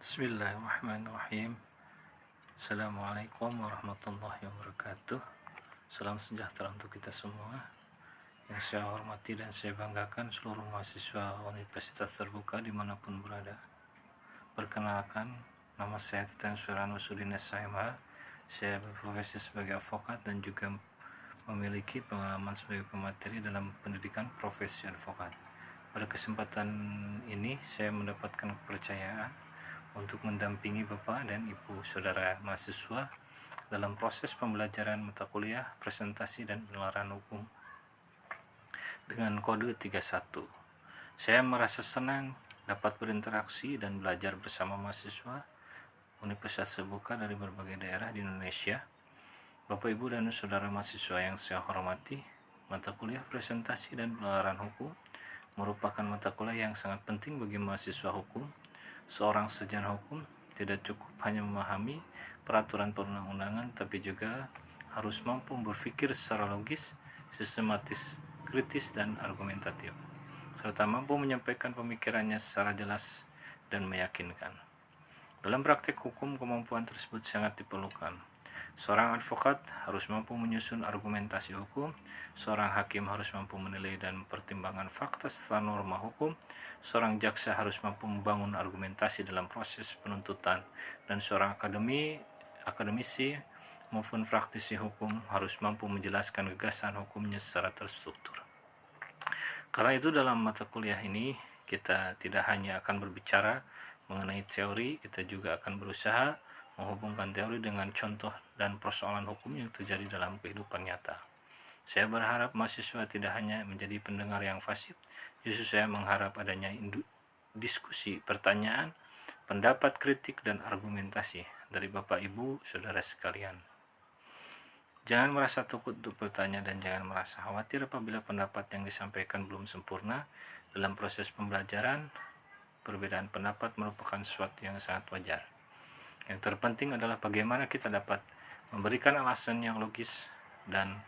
Bismillahirrahmanirrahim. Assalamualaikum warahmatullahi wabarakatuh. Salam sejahtera untuk kita semua. Yang saya hormati dan saya banggakan seluruh mahasiswa Universitas Terbuka dimanapun berada. Perkenalkan, nama saya Titan Suranu Sudin SMH. Saya berprofesi sebagai advokat dan juga memiliki pengalaman sebagai pemateri dalam pendidikan profesi advokat. Pada kesempatan ini saya mendapatkan kepercayaan untuk mendampingi Bapak dan Ibu Saudara mahasiswa dalam proses pembelajaran mata kuliah, presentasi, dan penalaran hukum dengan kode 31. Saya merasa senang dapat berinteraksi dan belajar bersama mahasiswa Universitas Terbuka dari berbagai daerah di Indonesia. Bapak, Ibu, dan Saudara mahasiswa yang saya hormati, mata kuliah presentasi dan penalaran hukum merupakan mata kuliah yang sangat penting bagi mahasiswa hukum. Seorang sarjana hukum tidak cukup hanya memahami peraturan perundang-undangan, tapi juga harus mampu berpikir secara logis, sistematis, kritis, dan argumentatif, serta mampu menyampaikan pemikirannya secara jelas dan meyakinkan. Dalam praktik hukum, kemampuan tersebut sangat diperlukan. Seorang advokat harus mampu menyusun argumentasi hukum, seorang hakim harus mampu menilai dan mempertimbangkan fakta serta norma hukum, seorang jaksa harus mampu membangun argumentasi dalam proses penuntutan, dan seorang akademisi maupun praktisi hukum harus mampu menjelaskan gagasan hukumnya secara terstruktur. Karena itu dalam mata kuliah ini kita tidak hanya akan berbicara mengenai teori, kita juga akan berusaha menghubungkan teori dengan contoh dan persoalan hukum yang terjadi dalam kehidupan nyata. Saya berharap mahasiswa tidak hanya menjadi pendengar yang fasih, justru saya mengharap adanya diskusi, pertanyaan, pendapat kritik, dan argumentasi dari Bapak, Ibu, Saudara sekalian. Jangan merasa takut untuk bertanya dan jangan merasa khawatir apabila pendapat yang disampaikan belum sempurna. Dalam proses pembelajaran, perbedaan pendapat merupakan sesuatu yang sangat wajar. Yang terpenting adalah bagaimana kita dapat memberikan alasan yang logis dan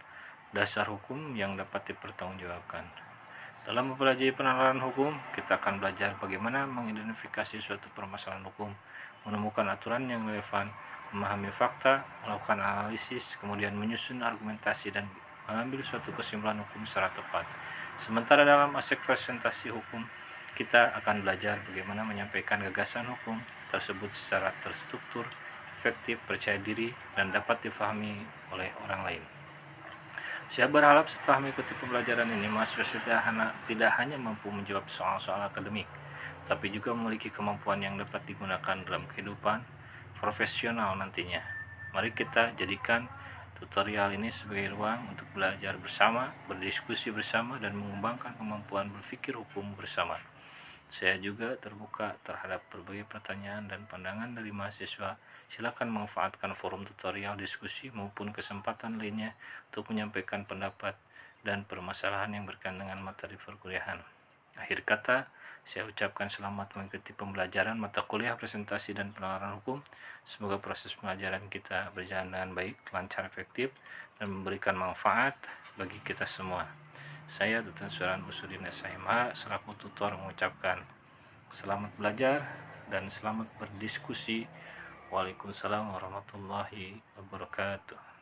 dasar hukum yang dapat dipertanggungjawabkan. Dalam mempelajari penalaran hukum, kita akan belajar bagaimana mengidentifikasi suatu permasalahan hukum, menemukan aturan yang relevan, memahami fakta, melakukan analisis, kemudian menyusun argumentasi dan mengambil suatu kesimpulan hukum secara tepat. Sementara dalam aspek presentasi hukum, kita akan belajar bagaimana menyampaikan gagasan hukum tersebut secara terstruktur, efektif, percaya diri, dan dapat difahami oleh orang lain. Saya berharap setelah mengikuti pembelajaran ini, mahasiswa tidak hanya mampu menjawab soal-soal akademik, tapi juga memiliki kemampuan yang dapat digunakan dalam kehidupan profesional nantinya. Mari kita jadikan tutorial ini sebagai ruang untuk belajar bersama, berdiskusi bersama, dan mengembangkan kemampuan berpikir hukum bersama. Saya juga terbuka terhadap berbagai pertanyaan dan pandangan dari mahasiswa. Silakan manfaatkan forum tutorial, diskusi, maupun kesempatan lainnya untuk menyampaikan pendapat dan permasalahan yang berkaitan dengan materi perkuliahan. Akhir kata, saya ucapkan selamat mengikuti pembelajaran mata kuliah presentasi dan penalaran hukum. Semoga proses pengajaran kita berjalan dengan baik, lancar, efektif, dan memberikan manfaat bagi kita semua. Saya Titan Suranu Sudin SMH selaku tutor mengucapkan selamat belajar dan selamat berdiskusi. Waalaikumsalam warahmatullahi wabarakatuh.